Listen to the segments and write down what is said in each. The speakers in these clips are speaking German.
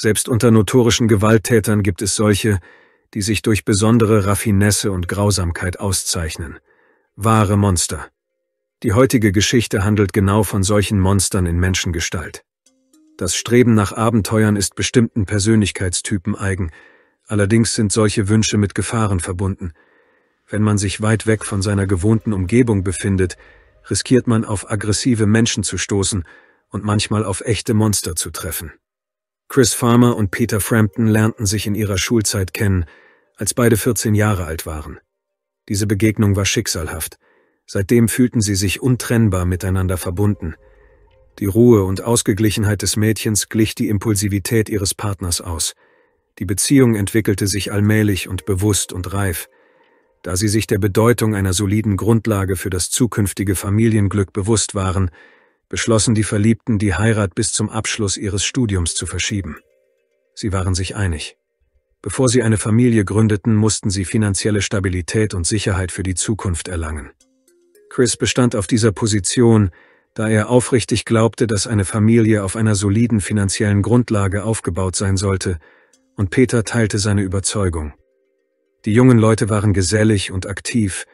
Selbst unter notorischen Gewalttätern gibt es solche, die sich durch besondere Raffinesse und Grausamkeit auszeichnen. Wahre Monster. Die heutige Geschichte handelt genau von solchen Monstern in Menschengestalt. Das Streben nach Abenteuern ist bestimmten Persönlichkeitstypen eigen, allerdings sind solche Wünsche mit Gefahren verbunden. Wenn man sich weit weg von seiner gewohnten Umgebung befindet, riskiert man auf aggressive Menschen zu stoßen und manchmal auf echte Monster zu treffen. Chris Farmer und Peter Frampton lernten sich in ihrer Schulzeit kennen, als beide 14 Jahre alt waren. Diese Begegnung war schicksalhaft. Seitdem fühlten sie sich untrennbar miteinander verbunden. Die Ruhe und Ausgeglichenheit des Mädchens glich die Impulsivität ihres Partners aus. Die Beziehung entwickelte sich allmählich und bewusst und reif. Da sie sich der Bedeutung einer soliden Grundlage für das zukünftige Familienglück bewusst waren, beschlossen die Verliebten, die Heirat bis zum Abschluss ihres Studiums zu verschieben. Sie waren sich einig. Bevor sie eine Familie gründeten, mussten sie finanzielle Stabilität und Sicherheit für die Zukunft erlangen. Chris bestand auf dieser Position, da er aufrichtig glaubte, dass eine Familie auf einer soliden finanziellen Grundlage aufgebaut sein sollte, und Peter teilte seine Überzeugung. Die jungen Leute waren gesellig und aktiv,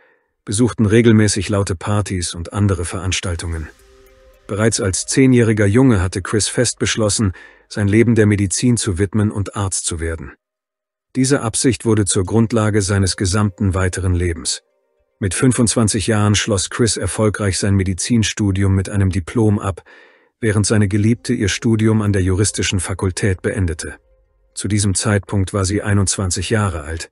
besuchten regelmäßig laute Partys und andere Veranstaltungen. Bereits als 10-jähriger Junge hatte Chris fest beschlossen, sein Leben der Medizin zu widmen und Arzt zu werden. Diese Absicht wurde zur Grundlage seines gesamten weiteren Lebens. Mit 25 Jahren schloss Chris erfolgreich sein Medizinstudium mit einem Diplom ab, während seine Geliebte ihr Studium an der juristischen Fakultät beendete. Zu diesem Zeitpunkt war sie 21 Jahre alt.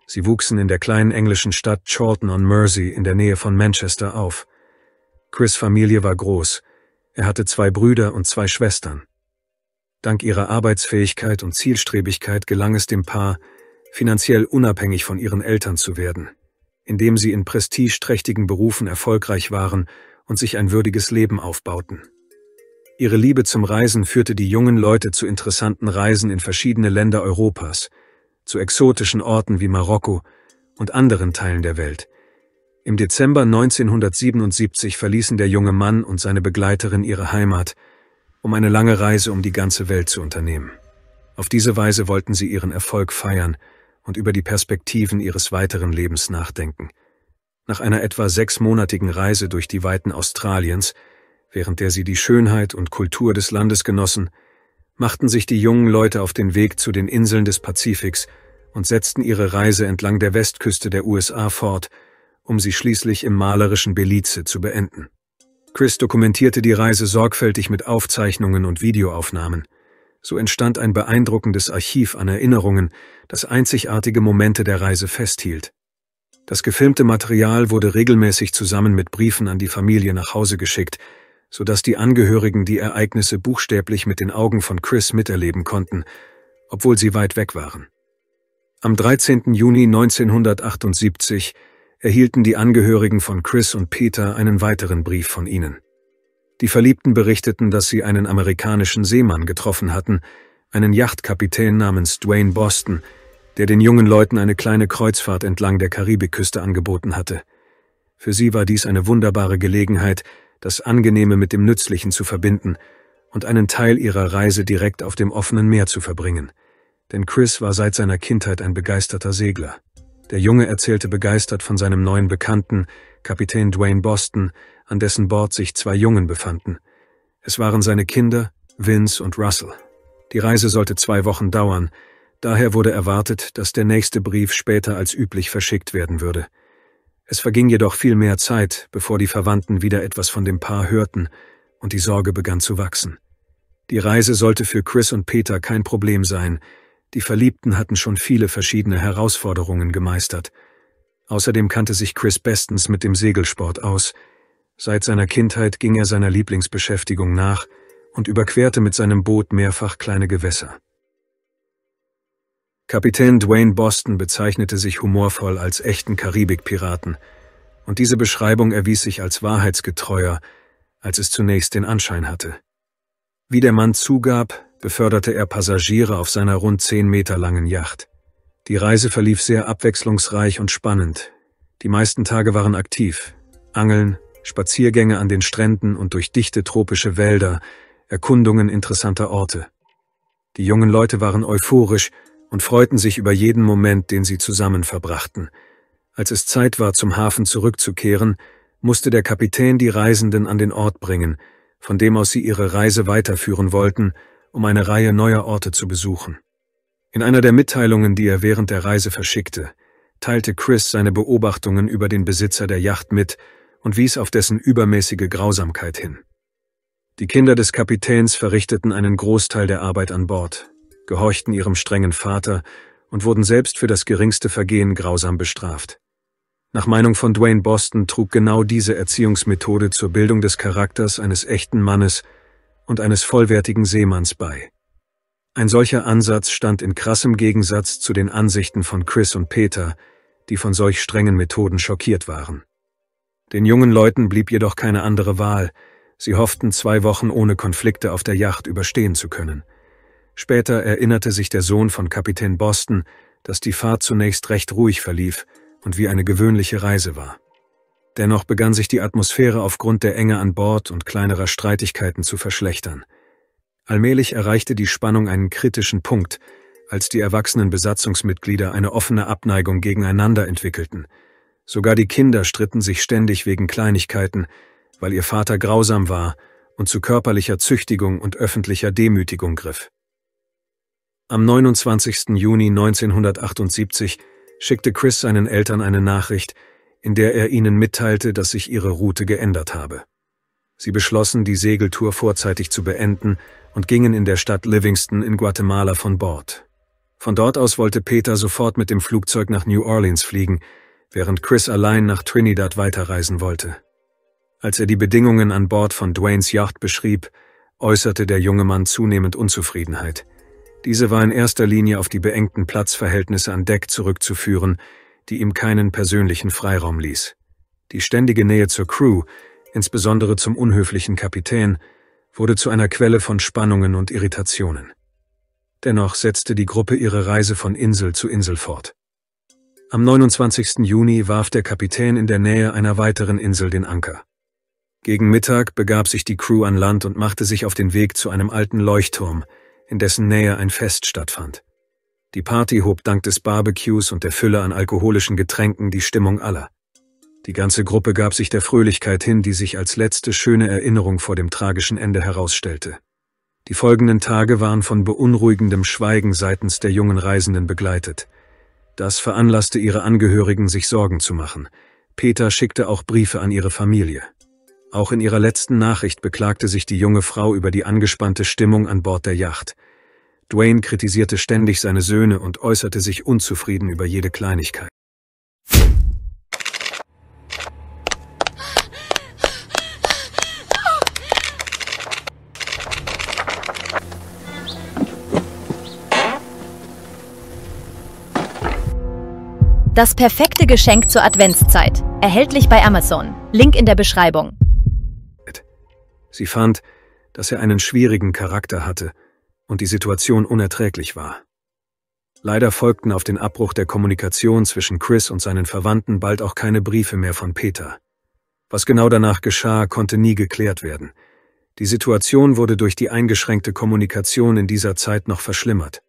Sie wuchsen in der kleinen englischen Stadt Chorlton-on-Mersey in der Nähe von Manchester auf. Chris' Familie war groß. Er hatte 2 Brüder und 2 Schwestern. Dank ihrer Arbeitsfähigkeit und Zielstrebigkeit gelang es dem Paar, finanziell unabhängig von ihren Eltern zu werden, indem sie in prestigeträchtigen Berufen erfolgreich waren und sich ein würdiges Leben aufbauten. Ihre Liebe zum Reisen führte die jungen Leute zu interessanten Reisen in verschiedene Länder Europas, zu exotischen Orten wie Marokko und anderen Teilen der Welt. Im Dezember 1977 verließen der junge Mann und seine Begleiterin ihre Heimat, um eine lange Reise um die ganze Welt zu unternehmen. Auf diese Weise wollten sie ihren Erfolg feiern und über die Perspektiven ihres weiteren Lebens nachdenken. Nach einer etwa 6-monatigen Reise durch die Weiten Australiens, während der sie die Schönheit und Kultur des Landes genossen, machten sich die jungen Leute auf den Weg zu den Inseln des Pazifiks und setzten ihre Reise entlang der Westküste der USA fort, um sie schließlich im malerischen Belize zu beenden. Chris dokumentierte die Reise sorgfältig mit Aufzeichnungen und Videoaufnahmen. So entstand ein beeindruckendes Archiv an Erinnerungen, das einzigartige Momente der Reise festhielt. Das gefilmte Material wurde regelmäßig zusammen mit Briefen an die Familie nach Hause geschickt, sodass die Angehörigen die Ereignisse buchstäblich mit den Augen von Chris miterleben konnten, obwohl sie weit weg waren. Am 13. Juni 1978 erhielten die Angehörigen von Chris und Peter einen weiteren Brief von ihnen. Die Verliebten berichteten, dass sie einen amerikanischen Seemann getroffen hatten, einen Yachtkapitän namens Dwayne Boston, der den jungen Leuten eine kleine Kreuzfahrt entlang der Karibikküste angeboten hatte. Für sie war dies eine wunderbare Gelegenheit, das Angenehme mit dem Nützlichen zu verbinden und einen Teil ihrer Reise direkt auf dem offenen Meer zu verbringen. Denn Chris war seit seiner Kindheit ein begeisterter Segler. Der Junge erzählte begeistert von seinem neuen Bekannten, Kapitän Dwayne Boston, an dessen Bord sich 2 Jungen befanden. Es waren seine Kinder, Vince und Russell. Die Reise sollte 2 Wochen dauern, daher wurde erwartet, dass der nächste Brief später als üblich verschickt werden würde. Es verging jedoch viel mehr Zeit, bevor die Verwandten wieder etwas von dem Paar hörten, und die Sorge begann zu wachsen. Die Reise sollte für Chris und Peter kein Problem sein. Die Verliebten hatten schon viele verschiedene Herausforderungen gemeistert. Außerdem kannte sich Chris bestens mit dem Segelsport aus. Seit seiner Kindheit ging er seiner Lieblingsbeschäftigung nach und überquerte mit seinem Boot mehrfach kleine Gewässer. Kapitän Dwayne Boston bezeichnete sich humorvoll als echten Karibikpiraten, und diese Beschreibung erwies sich als wahrheitsgetreuer, als es zunächst den Anschein hatte. Wie der Mann zugab, beförderte er Passagiere auf seiner rund 10 Meter langen Yacht. Die Reise verlief sehr abwechslungsreich und spannend. Die meisten Tage waren aktiv. Angeln, Spaziergänge an den Stränden und durch dichte tropische Wälder, Erkundungen interessanter Orte. Die jungen Leute waren euphorisch und freuten sich über jeden Moment, den sie zusammen verbrachten. Als es Zeit war, zum Hafen zurückzukehren, musste der Kapitän die Reisenden an den Ort bringen, von dem aus sie ihre Reise weiterführen wollten, um eine Reihe neuer Orte zu besuchen. In einer der Mitteilungen, die er während der Reise verschickte, teilte Chris seine Beobachtungen über den Besitzer der Yacht mit und wies auf dessen übermäßige Grausamkeit hin. Die Kinder des Kapitäns verrichteten einen Großteil der Arbeit an Bord, gehorchten ihrem strengen Vater und wurden selbst für das geringste Vergehen grausam bestraft. Nach Meinung von Dwayne Boston trug genau diese Erziehungsmethode zur Bildung des Charakters eines echten Mannes und eines vollwertigen Seemanns bei. Ein solcher Ansatz stand in krassem Gegensatz zu den Ansichten von Chris und Peter, die von solch strengen Methoden schockiert waren. Den jungen Leuten blieb jedoch keine andere Wahl. Sie hofften, 2 Wochen ohne Konflikte auf der Yacht überstehen zu können. Später erinnerte sich der Sohn von Kapitän Boston, dass die Fahrt zunächst recht ruhig verlief und wie eine gewöhnliche Reise war. Dennoch begann sich die Atmosphäre aufgrund der Enge an Bord und kleinerer Streitigkeiten zu verschlechtern. Allmählich erreichte die Spannung einen kritischen Punkt, als die erwachsenen Besatzungsmitglieder eine offene Abneigung gegeneinander entwickelten. Sogar die Kinder stritten sich ständig wegen Kleinigkeiten, weil ihr Vater grausam war und zu körperlicher Züchtigung und öffentlicher Demütigung griff. Am 29. Juni 1978 schickte Chris seinen Eltern eine Nachricht, in der er ihnen mitteilte, dass sich ihre Route geändert habe. Sie beschlossen, die Segeltour vorzeitig zu beenden und gingen in der Stadt Livingston in Guatemala von Bord. Von dort aus wollte Peter sofort mit dem Flugzeug nach New Orleans fliegen, während Chris allein nach Trinidad weiterreisen wollte. Als er die Bedingungen an Bord von Dwaynes Yacht beschrieb, äußerte der junge Mann zunehmend Unzufriedenheit. Diese war in erster Linie auf die beengten Platzverhältnisse an Deck zurückzuführen, die ihm keinen persönlichen Freiraum ließ. Die ständige Nähe zur Crew, insbesondere zum unhöflichen Kapitän, wurde zu einer Quelle von Spannungen und Irritationen. Dennoch setzte die Gruppe ihre Reise von Insel zu Insel fort. Am 29. Juni warf der Kapitän in der Nähe einer weiteren Insel den Anker. Gegen Mittag begab sich die Crew an Land und machte sich auf den Weg zu einem alten Leuchtturm, in dessen Nähe ein Fest stattfand. Die Party hob dank des Barbecues und der Fülle an alkoholischen Getränken die Stimmung aller. Die ganze Gruppe gab sich der Fröhlichkeit hin, die sich als letzte schöne Erinnerung vor dem tragischen Ende herausstellte. Die folgenden Tage waren von beunruhigendem Schweigen seitens der jungen Reisenden begleitet. Das veranlasste ihre Angehörigen, sich Sorgen zu machen. Peter schickte auch Briefe an ihre Familie. Auch in ihrer letzten Nachricht beklagte sich die junge Frau über die angespannte Stimmung an Bord der Yacht. Dwayne kritisierte ständig seine Söhne und äußerte sich unzufrieden über jede Kleinigkeit. Das perfekte Geschenk zur Adventszeit. Erhältlich bei Amazon. Link in der Beschreibung. Sie fand, dass er einen schwierigen Charakter hatte und die Situation unerträglich war. Leider folgten auf den Abbruch der Kommunikation zwischen Chris und seinen Verwandten bald auch keine Briefe mehr von Peter. Was genau danach geschah, konnte nie geklärt werden. Die Situation wurde durch die eingeschränkte Kommunikation in dieser Zeit noch verschlimmert.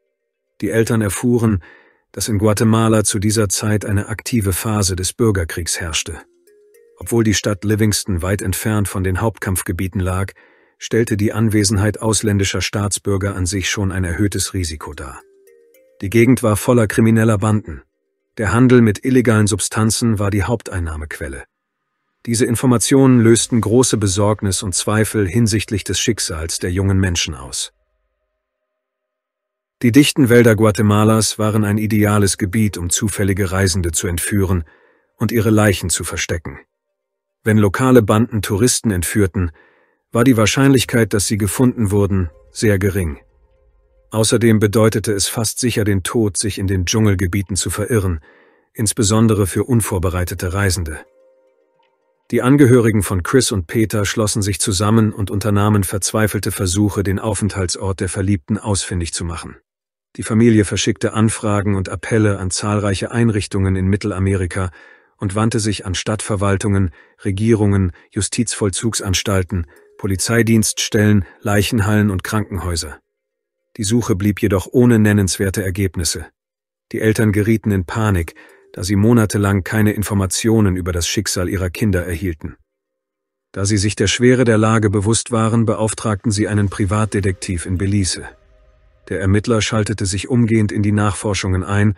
Die Eltern erfuhren, dass in Guatemala zu dieser Zeit eine aktive Phase des Bürgerkriegs herrschte. Obwohl die Stadt Livingston weit entfernt von den Hauptkampfgebieten lag, stellte die Anwesenheit ausländischer Staatsbürger an sich schon ein erhöhtes Risiko dar. Die Gegend war voller krimineller Banden. Der Handel mit illegalen Substanzen war die Haupteinnahmequelle. Diese Informationen lösten große Besorgnis und Zweifel hinsichtlich des Schicksals der jungen Menschen aus. Die dichten Wälder Guatemalas waren ein ideales Gebiet, um zufällige Reisende zu entführen und ihre Leichen zu verstecken. Wenn lokale Banden Touristen entführten, war die Wahrscheinlichkeit, dass sie gefunden wurden, sehr gering. Außerdem bedeutete es fast sicher den Tod, sich in den Dschungelgebieten zu verirren, insbesondere für unvorbereitete Reisende. Die Angehörigen von Chris und Peter schlossen sich zusammen und unternahmen verzweifelte Versuche, den Aufenthaltsort der Verliebten ausfindig zu machen. Die Familie verschickte Anfragen und Appelle an zahlreiche Einrichtungen in Mittelamerika und wandte sich an Stadtverwaltungen, Regierungen, Justizvollzugsanstalten, Polizeidienststellen, Leichenhallen und Krankenhäuser. Die Suche blieb jedoch ohne nennenswerte Ergebnisse. Die Eltern gerieten in Panik, da sie monatelang keine Informationen über das Schicksal ihrer Kinder erhielten. Da sie sich der Schwere der Lage bewusst waren, beauftragten sie einen Privatdetektiv in Belize. Der Ermittler schaltete sich umgehend in die Nachforschungen ein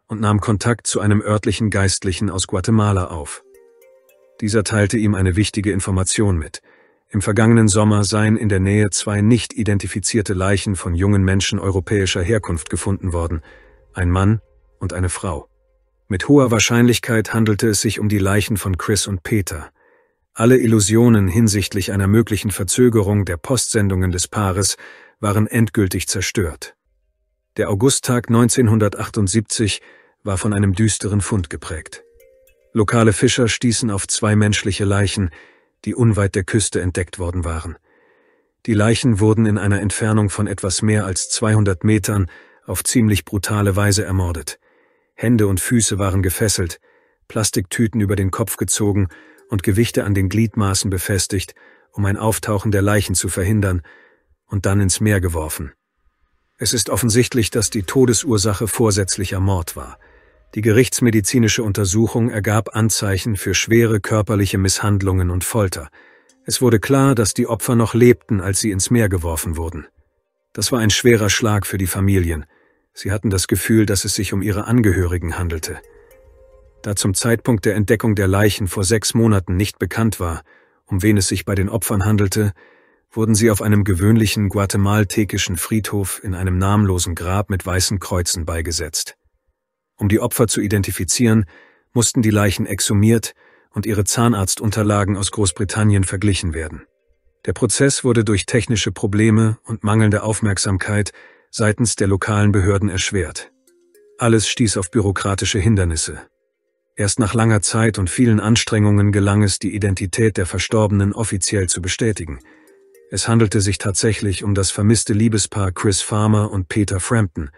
und nahm Kontakt zu einem örtlichen Geistlichen aus Guatemala auf. Dieser teilte ihm eine wichtige Information mit. Im vergangenen Sommer seien in der Nähe 2 nicht identifizierte Leichen von jungen Menschen europäischer Herkunft gefunden worden, ein Mann und eine Frau. Mit hoher Wahrscheinlichkeit handelte es sich um die Leichen von Chris und Peter. Alle Illusionen hinsichtlich einer möglichen Verzögerung der Postsendungen des Paares waren endgültig zerstört. Der Augusttag 1978 war von einem düsteren Fund geprägt. Lokale Fischer stießen auf 2 menschliche Leichen, die unweit der Küste entdeckt worden waren. Die Leichen wurden in einer Entfernung von etwas mehr als 200 Metern auf ziemlich brutale Weise ermordet. Hände und Füße waren gefesselt, Plastiktüten über den Kopf gezogen und Gewichte an den Gliedmaßen befestigt, um ein Auftauchen der Leichen zu verhindern, und dann ins Meer geworfen. Es ist offensichtlich, dass die Todesursache vorsätzlicher Mord war. Die gerichtsmedizinische Untersuchung ergab Anzeichen für schwere körperliche Misshandlungen und Folter. Es wurde klar, dass die Opfer noch lebten, als sie ins Meer geworfen wurden. Das war ein schwerer Schlag für die Familien. Sie hatten das Gefühl, dass es sich um ihre Angehörigen handelte. Da zum Zeitpunkt der Entdeckung der Leichen vor 6 Monaten nicht bekannt war, um wen es sich bei den Opfern handelte, wurden sie auf einem gewöhnlichen guatemaltekischen Friedhof in einem namenlosen Grab mit weißen Kreuzen beigesetzt. Um die Opfer zu identifizieren, mussten die Leichen exhumiert und ihre Zahnarztunterlagen aus Großbritannien verglichen werden. Der Prozess wurde durch technische Probleme und mangelnde Aufmerksamkeit seitens der lokalen Behörden erschwert. Alles stieß auf bürokratische Hindernisse. Erst nach langer Zeit und vielen Anstrengungen gelang es, die Identität der Verstorbenen offiziell zu bestätigen. Es handelte sich tatsächlich um das vermisste Liebespaar Chris Farmer und Peter Frampton.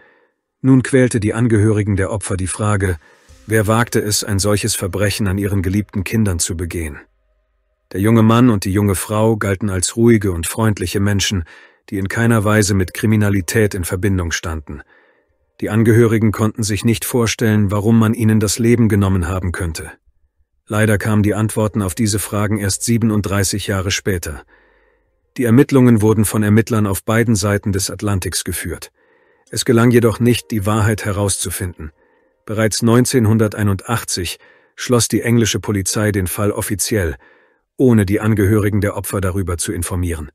Nun quälte die Angehörigen der Opfer die Frage, wer wagte es, ein solches Verbrechen an ihren geliebten Kindern zu begehen? Der junge Mann und die junge Frau galten als ruhige und freundliche Menschen, die in keiner Weise mit Kriminalität in Verbindung standen. Die Angehörigen konnten sich nicht vorstellen, warum man ihnen das Leben genommen haben könnte. Leider kamen die Antworten auf diese Fragen erst 37 Jahre später. Die Ermittlungen wurden von Ermittlern auf beiden Seiten des Atlantiks geführt. Es gelang jedoch nicht, die Wahrheit herauszufinden. Bereits 1981 schloss die englische Polizei den Fall offiziell, ohne die Angehörigen der Opfer darüber zu informieren.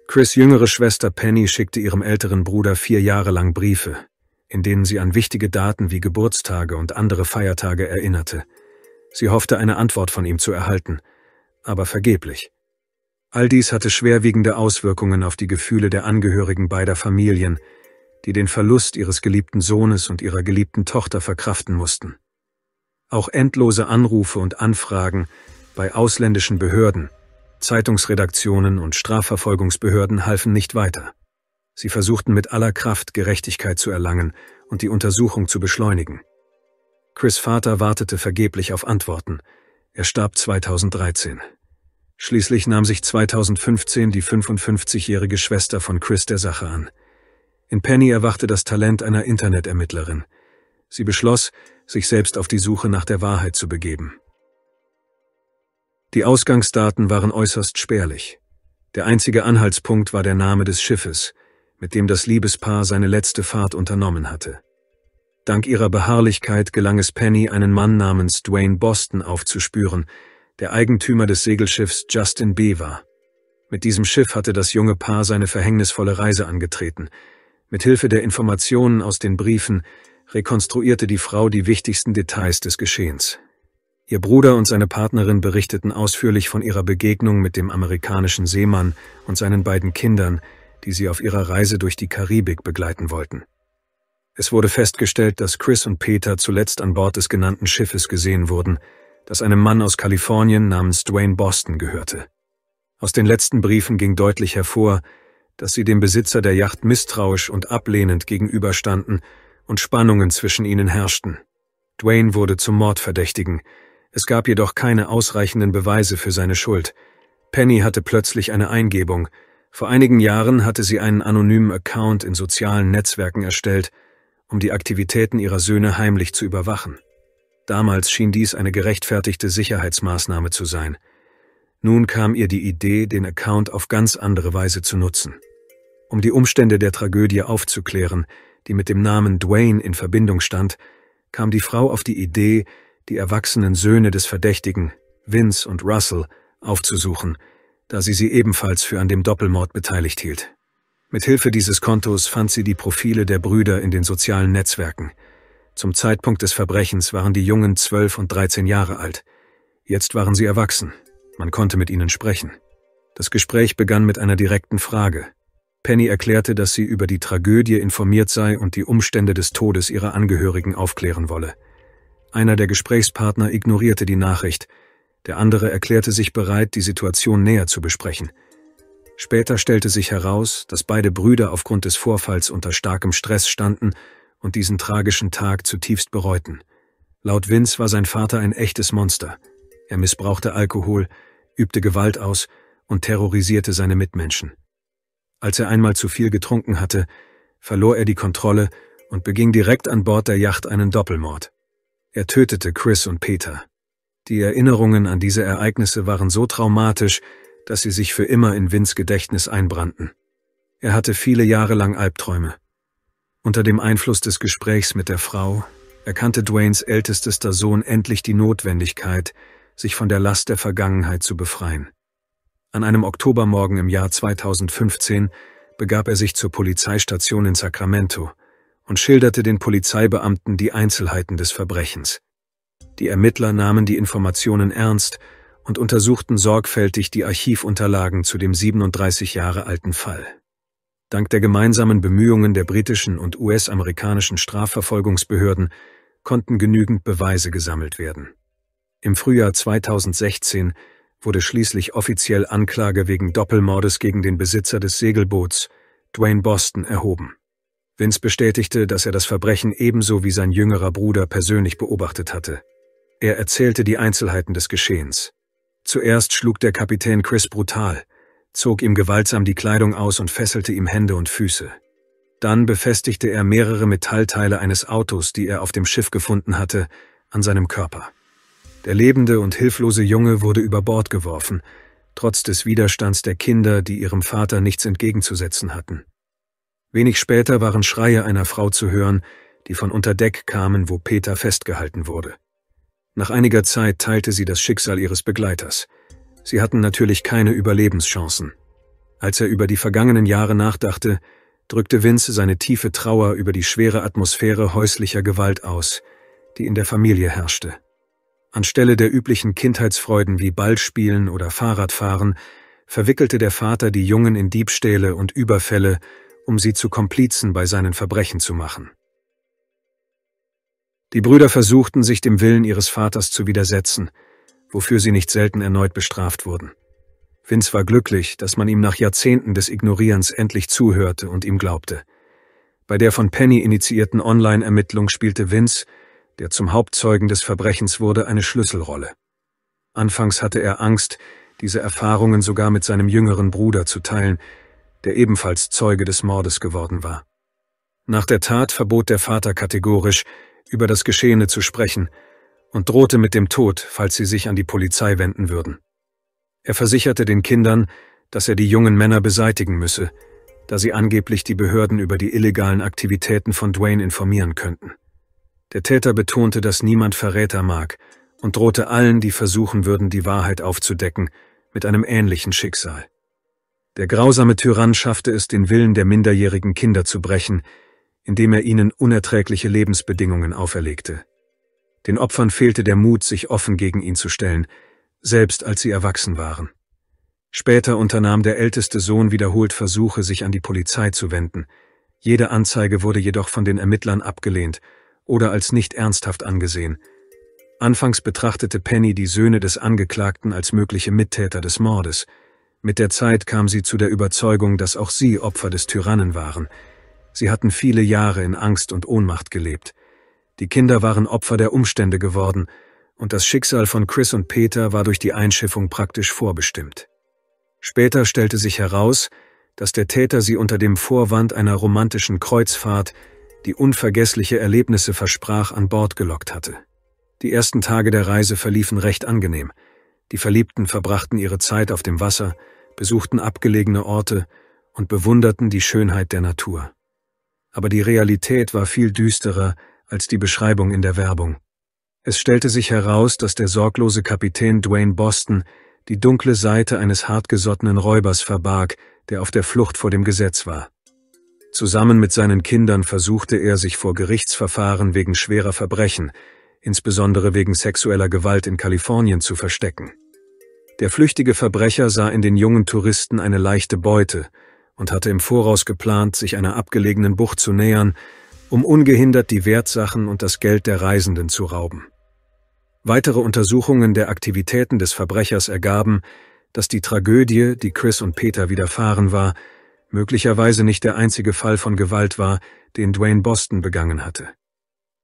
Chris' jüngere Schwester Penny schickte ihrem älteren Bruder 4 Jahre lang Briefe, in denen sie an wichtige Daten wie Geburtstage und andere Feiertage erinnerte. Sie hoffte, eine Antwort von ihm zu erhalten, aber vergeblich. All dies hatte schwerwiegende Auswirkungen auf die Gefühle der Angehörigen beider Familien, die den Verlust ihres geliebten Sohnes und ihrer geliebten Tochter verkraften mussten. Auch endlose Anrufe und Anfragen bei ausländischen Behörden, Zeitungsredaktionen und Strafverfolgungsbehörden halfen nicht weiter. Sie versuchten mit aller Kraft, Gerechtigkeit zu erlangen und die Untersuchung zu beschleunigen. Chris' Vater wartete vergeblich auf Antworten. Er starb 2013. Schließlich nahm sich 2015 die 55-jährige Schwester von Chris der Sache an. In Penny erwachte das Talent einer Internetermittlerin. Sie beschloss, sich selbst auf die Suche nach der Wahrheit zu begeben. Die Ausgangsdaten waren äußerst spärlich. Der einzige Anhaltspunkt war der Name des Schiffes, mit dem das Liebespaar seine letzte Fahrt unternommen hatte. Dank ihrer Beharrlichkeit gelang es Penny, einen Mann namens Dwayne Boston aufzuspüren, der Eigentümer des Segelschiffs Justin B. war. Mit diesem Schiff hatte das junge Paar seine verhängnisvolle Reise angetreten. Mit Hilfe der Informationen aus den Briefen rekonstruierte die Frau die wichtigsten Details des Geschehens. Ihr Bruder und seine Partnerin berichteten ausführlich von ihrer Begegnung mit dem amerikanischen Seemann und seinen beiden Kindern, die sie auf ihrer Reise durch die Karibik begleiten wollten. Es wurde festgestellt, dass Chris und Peter zuletzt an Bord des genannten Schiffes gesehen wurden, das einem Mann aus Kalifornien namens Dwayne Boston gehörte. Aus den letzten Briefen ging deutlich hervor, dass sie dem Besitzer der Yacht misstrauisch und ablehnend gegenüberstanden und Spannungen zwischen ihnen herrschten. Dwayne wurde zum Mordverdächtigen. Es gab jedoch keine ausreichenden Beweise für seine Schuld. Penny hatte plötzlich eine Eingebung. Vor einigen Jahren hatte sie einen anonymen Account in sozialen Netzwerken erstellt, um die Aktivitäten ihrer Söhne heimlich zu überwachen. Damals schien dies eine gerechtfertigte Sicherheitsmaßnahme zu sein. Nun kam ihr die Idee, den Account auf ganz andere Weise zu nutzen. Um die Umstände der Tragödie aufzuklären, die mit dem Namen Dwayne in Verbindung stand, kam die Frau auf die Idee, die erwachsenen Söhne des Verdächtigen, Vince und Russell, aufzusuchen, da sie ebenfalls für an dem Doppelmord beteiligt hielt. Mithilfe dieses Kontos fand sie die Profile der Brüder in den sozialen Netzwerken. Zum Zeitpunkt des Verbrechens waren die Jungen 12 und 13 Jahre alt. Jetzt waren sie erwachsen. Man konnte mit ihnen sprechen. Das Gespräch begann mit einer direkten Frage. Penny erklärte, dass sie über die Tragödie informiert sei und die Umstände des Todes ihrer Angehörigen aufklären wolle. Einer der Gesprächspartner ignorierte die Nachricht, der andere erklärte sich bereit, die Situation näher zu besprechen. Später stellte sich heraus, dass beide Brüder aufgrund des Vorfalls unter starkem Stress standen und diesen tragischen Tag zutiefst bereuten. Laut Vince war sein Vater ein echtes Monster. Er missbrauchte Alkohol, übte Gewalt aus und terrorisierte seine Mitmenschen. Als er einmal zu viel getrunken hatte, verlor er die Kontrolle und beging direkt an Bord der Yacht einen Doppelmord. Er tötete Chris und Peter. Die Erinnerungen an diese Ereignisse waren so traumatisch, dass sie sich für immer in Vinces Gedächtnis einbrannten. Er hatte viele Jahre lang Albträume. Unter dem Einfluss des Gesprächs mit der Frau erkannte Dwaynes ältester Sohn endlich die Notwendigkeit, sich von der Last der Vergangenheit zu befreien. An einem Oktobermorgen im Jahr 2015 begab er sich zur Polizeistation in Sacramento und schilderte den Polizeibeamten die Einzelheiten des Verbrechens. Die Ermittler nahmen die Informationen ernst und untersuchten sorgfältig die Archivunterlagen zu dem 37 Jahre alten Fall. Dank der gemeinsamen Bemühungen der britischen und US-amerikanischen Strafverfolgungsbehörden konnten genügend Beweise gesammelt werden. Im Frühjahr 2016 wurde schließlich offiziell Anklage wegen Doppelmordes gegen den Besitzer des Segelboots, Dwayne Boston, erhoben. Vince bestätigte, dass er das Verbrechen ebenso wie sein jüngerer Bruder persönlich beobachtet hatte. Er erzählte die Einzelheiten des Geschehens. Zuerst schlug der Kapitän Chris brutal, zog ihm gewaltsam die Kleidung aus und fesselte ihm Hände und Füße. Dann befestigte er mehrere Metallteile eines Autos, die er auf dem Schiff gefunden hatte, an seinem Körper. Der lebende und hilflose Junge wurde über Bord geworfen, trotz des Widerstands der Kinder, die ihrem Vater nichts entgegenzusetzen hatten. Wenig später waren Schreie einer Frau zu hören, die von unter Deck kamen, wo Peter festgehalten wurde. Nach einiger Zeit teilte sie das Schicksal ihres Begleiters. Sie hatten natürlich keine Überlebenschancen. Als er über die vergangenen Jahre nachdachte, drückte Vince seine tiefe Trauer über die schwere Atmosphäre häuslicher Gewalt aus, die in der Familie herrschte. Anstelle der üblichen Kindheitsfreuden wie Ballspielen oder Fahrradfahren verwickelte der Vater die Jungen in Diebstähle und Überfälle, um sie zu Komplizen bei seinen Verbrechen zu machen. Die Brüder versuchten, sich dem Willen ihres Vaters zu widersetzen, wofür sie nicht selten erneut bestraft wurden. Vince war glücklich, dass man ihm nach Jahrzehnten des Ignorierens endlich zuhörte und ihm glaubte. Bei der von Penny initiierten Online-Ermittlung spielte Vince, der zum Hauptzeugen des Verbrechens wurde, eine Schlüsselrolle. Anfangs hatte er Angst, diese Erfahrungen sogar mit seinem jüngeren Bruder zu teilen, der ebenfalls Zeuge des Mordes geworden war. Nach der Tat verbot der Vater kategorisch, über das Geschehene zu sprechen und drohte mit dem Tod, falls sie sich an die Polizei wenden würden. Er versicherte den Kindern, dass er die jungen Männer beseitigen müsse, da sie angeblich die Behörden über die illegalen Aktivitäten von Dwayne informieren könnten. Der Täter betonte, dass niemand Verräter mag und drohte allen, die versuchen würden, die Wahrheit aufzudecken, mit einem ähnlichen Schicksal. Der grausame Tyrann schaffte es, den Willen der minderjährigen Kinder zu brechen, indem er ihnen unerträgliche Lebensbedingungen auferlegte. Den Opfern fehlte der Mut, sich offen gegen ihn zu stellen, selbst als sie erwachsen waren. Später unternahm der älteste Sohn wiederholt Versuche, sich an die Polizei zu wenden. Jede Anzeige wurde jedoch von den Ermittlern abgelehnt oder als nicht ernsthaft angesehen. Anfangs betrachtete Penny die Söhne des Angeklagten als mögliche Mittäter des Mordes. Mit der Zeit kam sie zu der Überzeugung, dass auch sie Opfer des Tyrannen waren. Sie hatten viele Jahre in Angst und Ohnmacht gelebt. Die Kinder waren Opfer der Umstände geworden, und das Schicksal von Chris und Peter war durch die Einschiffung praktisch vorbestimmt. Später stellte sich heraus, dass der Täter sie unter dem Vorwand einer romantischen Kreuzfahrt, die unvergessliche Erlebnisse versprach, an Bord gelockt hatte. Die ersten Tage der Reise verliefen recht angenehm. Die Verliebten verbrachten ihre Zeit auf dem Wasser, besuchten abgelegene Orte und bewunderten die Schönheit der Natur. Aber die Realität war viel düsterer als die Beschreibung in der Werbung. Es stellte sich heraus, dass der sorglose Kapitän Dwayne Boston die dunkle Seite eines hartgesottenen Räubers verbarg, der auf der Flucht vor dem Gesetz war. Zusammen mit seinen Kindern versuchte er, sich vor Gerichtsverfahren wegen schwerer Verbrechen, insbesondere wegen sexueller Gewalt in Kalifornien, zu verstecken. Der flüchtige Verbrecher sah in den jungen Touristen eine leichte Beute und hatte im Voraus geplant, sich einer abgelegenen Bucht zu nähern, um ungehindert die Wertsachen und das Geld der Reisenden zu rauben. Weitere Untersuchungen der Aktivitäten des Verbrechers ergaben, dass die Tragödie, die Chris und Peter widerfahren war, möglicherweise nicht der einzige Fall von Gewalt war, den Dwayne Boston begangen hatte.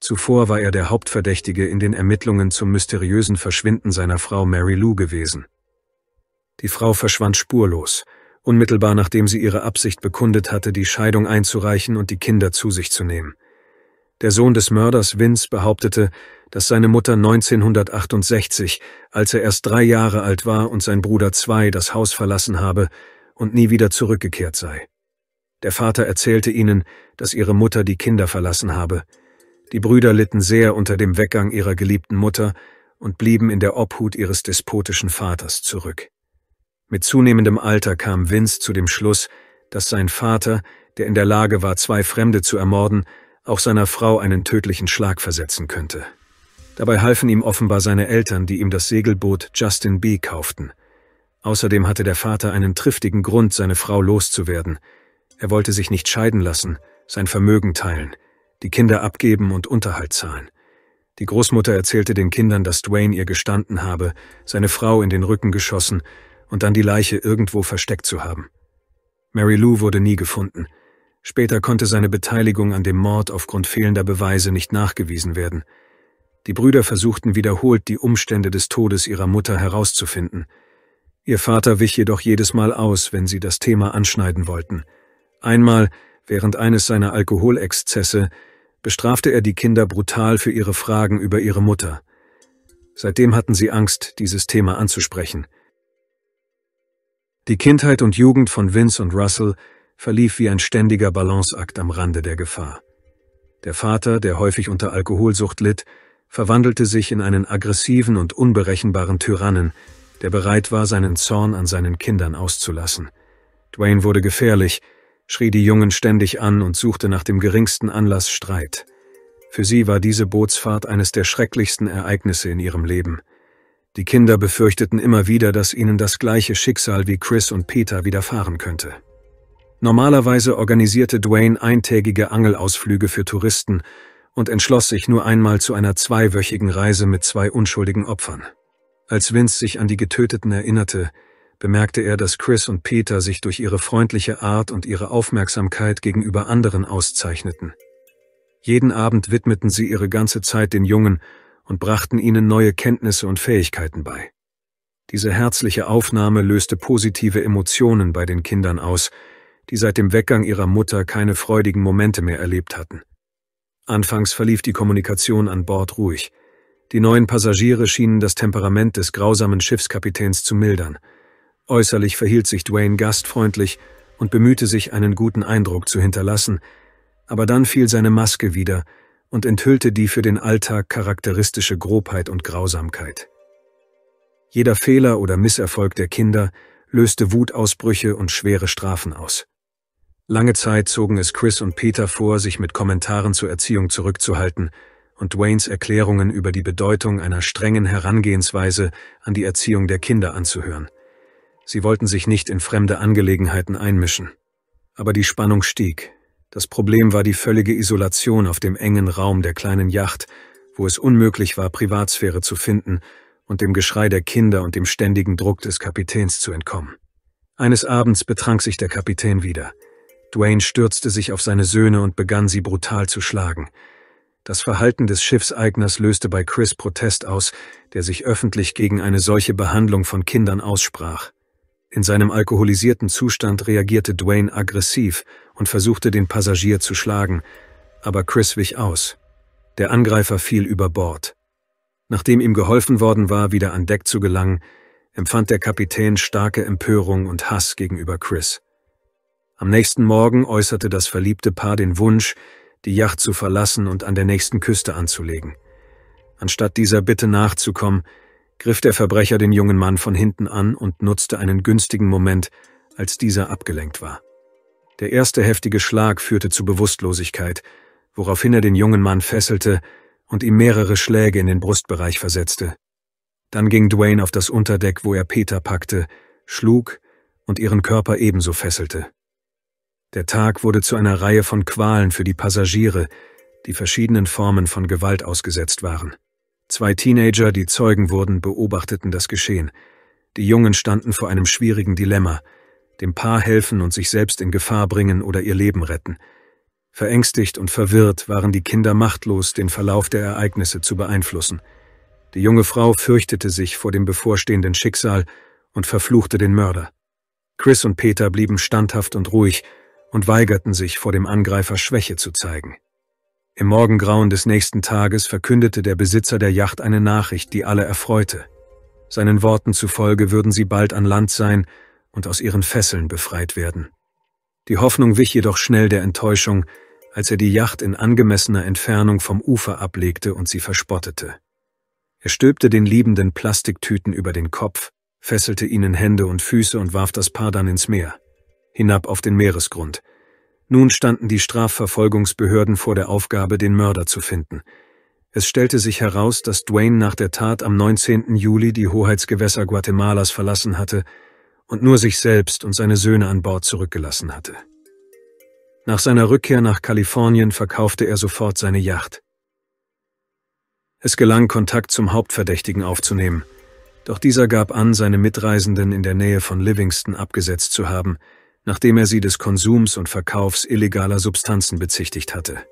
Zuvor war er der Hauptverdächtige in den Ermittlungen zum mysteriösen Verschwinden seiner Frau Mary Lou gewesen. Die Frau verschwand spurlos, unmittelbar nachdem sie ihre Absicht bekundet hatte, die Scheidung einzureichen und die Kinder zu sich zu nehmen. Der Sohn des Mörders, Vince, behauptete, dass seine Mutter 1968, als er erst 3 Jahre alt war und sein Bruder 2, das Haus verlassen habe und nie wieder zurückgekehrt sei. Der Vater erzählte ihnen, dass ihre Mutter die Kinder verlassen habe. Die Brüder litten sehr unter dem Weggang ihrer geliebten Mutter und blieben in der Obhut ihres despotischen Vaters zurück. Mit zunehmendem Alter kam Vince zu dem Schluss, dass sein Vater, der in der Lage war, 2 Fremde zu ermorden, auch seiner Frau einen tödlichen Schlag versetzen könnte. Dabei halfen ihm offenbar seine Eltern, die ihm das Segelboot Justin B. kauften. Außerdem hatte der Vater einen triftigen Grund, seine Frau loszuwerden. Er wollte sich nicht scheiden lassen, sein Vermögen teilen, die Kinder abgeben und Unterhalt zahlen. Die Großmutter erzählte den Kindern, dass Dwayne ihr gestanden habe, seine Frau in den Rücken geschossen und dann die Leiche irgendwo versteckt zu haben. Mary Lou wurde nie gefunden. Später konnte seine Beteiligung an dem Mord aufgrund fehlender Beweise nicht nachgewiesen werden. Die Brüder versuchten wiederholt, die Umstände des Todes ihrer Mutter herauszufinden. Ihr Vater wich jedoch jedes Mal aus, wenn sie das Thema anschneiden wollten. Einmal, während eines seiner Alkoholexzesse, bestrafte er die Kinder brutal für ihre Fragen über ihre Mutter. Seitdem hatten sie Angst, dieses Thema anzusprechen. Die Kindheit und Jugend von Vince und Russell verlief wie ein ständiger Balanceakt am Rande der Gefahr. Der Vater, der häufig unter Alkoholsucht litt, verwandelte sich in einen aggressiven und unberechenbaren Tyrannen, der bereit war, seinen Zorn an seinen Kindern auszulassen. Dwayne wurde gefährlich, schrie die Jungen ständig an und suchte nach dem geringsten Anlass Streit. Für sie war diese Bootsfahrt eines der schrecklichsten Ereignisse in ihrem Leben. Die Kinder befürchteten immer wieder, dass ihnen das gleiche Schicksal wie Chris und Peter widerfahren könnte. Normalerweise organisierte Dwayne eintägige Angelausflüge für Touristen und entschloss sich nur einmal zu einer 2-wöchigen Reise mit 2 unschuldigen Opfern. Als Vince sich an die Getöteten erinnerte, bemerkte er, dass Chris und Peter sich durch ihre freundliche Art und ihre Aufmerksamkeit gegenüber anderen auszeichneten. Jeden Abend widmeten sie ihre ganze Zeit den Jungen und brachten ihnen neue Kenntnisse und Fähigkeiten bei. Diese herzliche Aufnahme löste positive Emotionen bei den Kindern aus, die seit dem Weggang ihrer Mutter keine freudigen Momente mehr erlebt hatten. Anfangs verlief die Kommunikation an Bord ruhig. Die neuen Passagiere schienen das Temperament des grausamen Schiffskapitäns zu mildern. Äußerlich verhielt sich Dwayne gastfreundlich und bemühte sich, einen guten Eindruck zu hinterlassen, aber dann fiel seine Maske wieder und enthüllte die für den Alltag charakteristische Grobheit und Grausamkeit. Jeder Fehler oder Misserfolg der Kinder löste Wutausbrüche und schwere Strafen aus. Lange Zeit zogen es Chris und Peter vor, sich mit Kommentaren zur Erziehung zurückzuhalten und Dwaynes Erklärungen über die Bedeutung einer strengen Herangehensweise an die Erziehung der Kinder anzuhören. Sie wollten sich nicht in fremde Angelegenheiten einmischen. Aber die Spannung stieg. Das Problem war die völlige Isolation auf dem engen Raum der kleinen Yacht, wo es unmöglich war, Privatsphäre zu finden und dem Geschrei der Kinder und dem ständigen Druck des Kapitäns zu entkommen. Eines Abends betrank sich der Kapitän wieder. Dwayne stürzte sich auf seine Söhne und begann, sie brutal zu schlagen. Das Verhalten des Schiffseigners löste bei Chris Protest aus, der sich öffentlich gegen eine solche Behandlung von Kindern aussprach. In seinem alkoholisierten Zustand reagierte Dwayne aggressiv und versuchte, den Passagier zu schlagen, aber Chris wich aus. Der Angreifer fiel über Bord. Nachdem ihm geholfen worden war, wieder an Deck zu gelangen, empfand der Kapitän starke Empörung und Hass gegenüber Chris. Am nächsten Morgen äußerte das verliebte Paar den Wunsch, die Yacht zu verlassen und an der nächsten Küste anzulegen. Anstatt dieser Bitte nachzukommen, griff der Verbrecher den jungen Mann von hinten an und nutzte einen günstigen Moment, als dieser abgelenkt war. Der erste heftige Schlag führte zu Bewusstlosigkeit, woraufhin er den jungen Mann fesselte und ihm mehrere Schläge in den Brustbereich versetzte. Dann ging Dwayne auf das Unterdeck, wo er Peter packte, schlug und ihren Körper ebenso fesselte. Der Tag wurde zu einer Reihe von Qualen für die Passagiere, die verschiedenen Formen von Gewalt ausgesetzt waren. 2 Teenager, die Zeugen wurden, beobachteten das Geschehen. Die Jungen standen vor einem schwierigen Dilemma: dem Paar helfen und sich selbst in Gefahr bringen oder ihr Leben retten. Verängstigt und verwirrt waren die Kinder machtlos, den Verlauf der Ereignisse zu beeinflussen. Die junge Frau fürchtete sich vor dem bevorstehenden Schicksal und verfluchte den Mörder. Chris und Peter blieben standhaft und ruhig und weigerten sich, vor dem Angreifer Schwäche zu zeigen. Im Morgengrauen des nächsten Tages verkündete der Besitzer der Yacht eine Nachricht, die alle erfreute. Seinen Worten zufolge würden sie bald an Land sein und aus ihren Fesseln befreit werden. Die Hoffnung wich jedoch schnell der Enttäuschung, als er die Yacht in angemessener Entfernung vom Ufer ablegte und sie verspottete. Er stülpte den liebenden Plastiktüten über den Kopf, fesselte ihnen Hände und Füße und warf das Paar dann ins Meer, hinab auf den Meeresgrund. Nun standen die Strafverfolgungsbehörden vor der Aufgabe, den Mörder zu finden. Es stellte sich heraus, dass Dwayne nach der Tat am 19. Juli die Hoheitsgewässer Guatemalas verlassen hatte und nur sich selbst und seine Söhne an Bord zurückgelassen hatte. Nach seiner Rückkehr nach Kalifornien verkaufte er sofort seine Yacht. Es gelang, Kontakt zum Hauptverdächtigen aufzunehmen, doch dieser gab an, seine Mitreisenden in der Nähe von Livingston abgesetzt zu haben, nachdem er sie des Konsums und Verkaufs illegaler Substanzen bezichtigt hatte.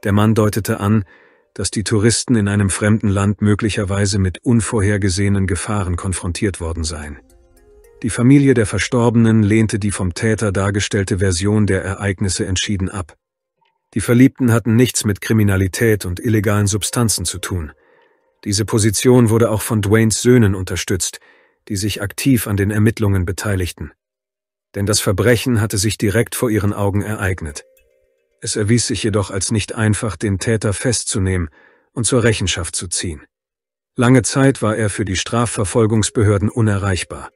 Der Mann deutete an, dass die Touristen in einem fremden Land möglicherweise mit unvorhergesehenen Gefahren konfrontiert worden seien. Die Familie der Verstorbenen lehnte die vom Täter dargestellte Version der Ereignisse entschieden ab. Die Verliebten hatten nichts mit Kriminalität und illegalen Substanzen zu tun. Diese Position wurde auch von Dwaynes Söhnen unterstützt, die sich aktiv an den Ermittlungen beteiligten. Denn das Verbrechen hatte sich direkt vor ihren Augen ereignet. Es erwies sich jedoch als nicht einfach, den Täter festzunehmen und zur Rechenschaft zu ziehen. Lange Zeit war er für die Strafverfolgungsbehörden unerreichbar.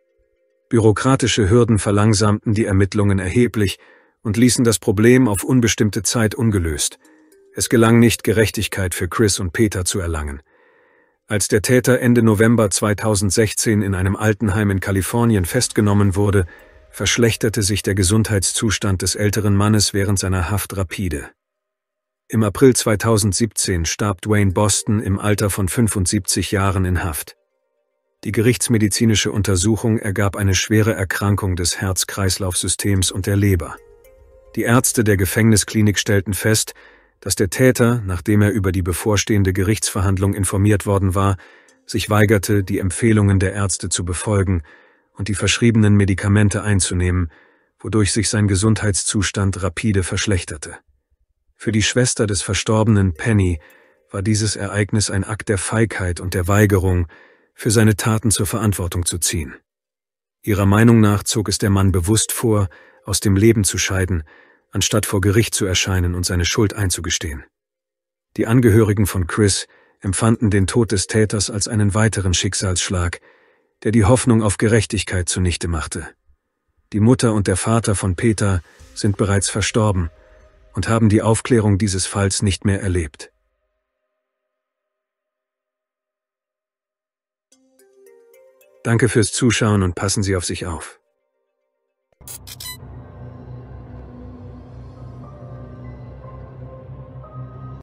Bürokratische Hürden verlangsamten die Ermittlungen erheblich und ließen das Problem auf unbestimmte Zeit ungelöst. Es gelang nicht, Gerechtigkeit für Chris und Peter zu erlangen. Als der Täter Ende November 2016 in einem Altenheim in Kalifornien festgenommen wurde, verschlechterte sich der Gesundheitszustand des älteren Mannes während seiner Haft rapide. Im April 2017 starb Dwayne Boston im Alter von 75 Jahren in Haft. Die gerichtsmedizinische Untersuchung ergab eine schwere Erkrankung des Herz-Kreislauf-Systems und der Leber. Die Ärzte der Gefängnisklinik stellten fest, dass der Täter, nachdem er über die bevorstehende Gerichtsverhandlung informiert worden war, sich weigerte, die Empfehlungen der Ärzte zu befolgen und die verschriebenen Medikamente einzunehmen, wodurch sich sein Gesundheitszustand rapide verschlechterte. Für die Schwester des Verstorbenen, Penny, war dieses Ereignis ein Akt der Feigheit und der Weigerung, für seine Taten zur Verantwortung zu ziehen. Ihrer Meinung nach zog es der Mann bewusst vor, aus dem Leben zu scheiden, anstatt vor Gericht zu erscheinen und seine Schuld einzugestehen. Die Angehörigen von Chris empfanden den Tod des Täters als einen weiteren Schicksalsschlag, der die Hoffnung auf Gerechtigkeit zunichte machte. Die Mutter und der Vater von Peter sind bereits verstorben und haben die Aufklärung dieses Falls nicht mehr erlebt. Danke fürs Zuschauen und passen Sie auf sich auf.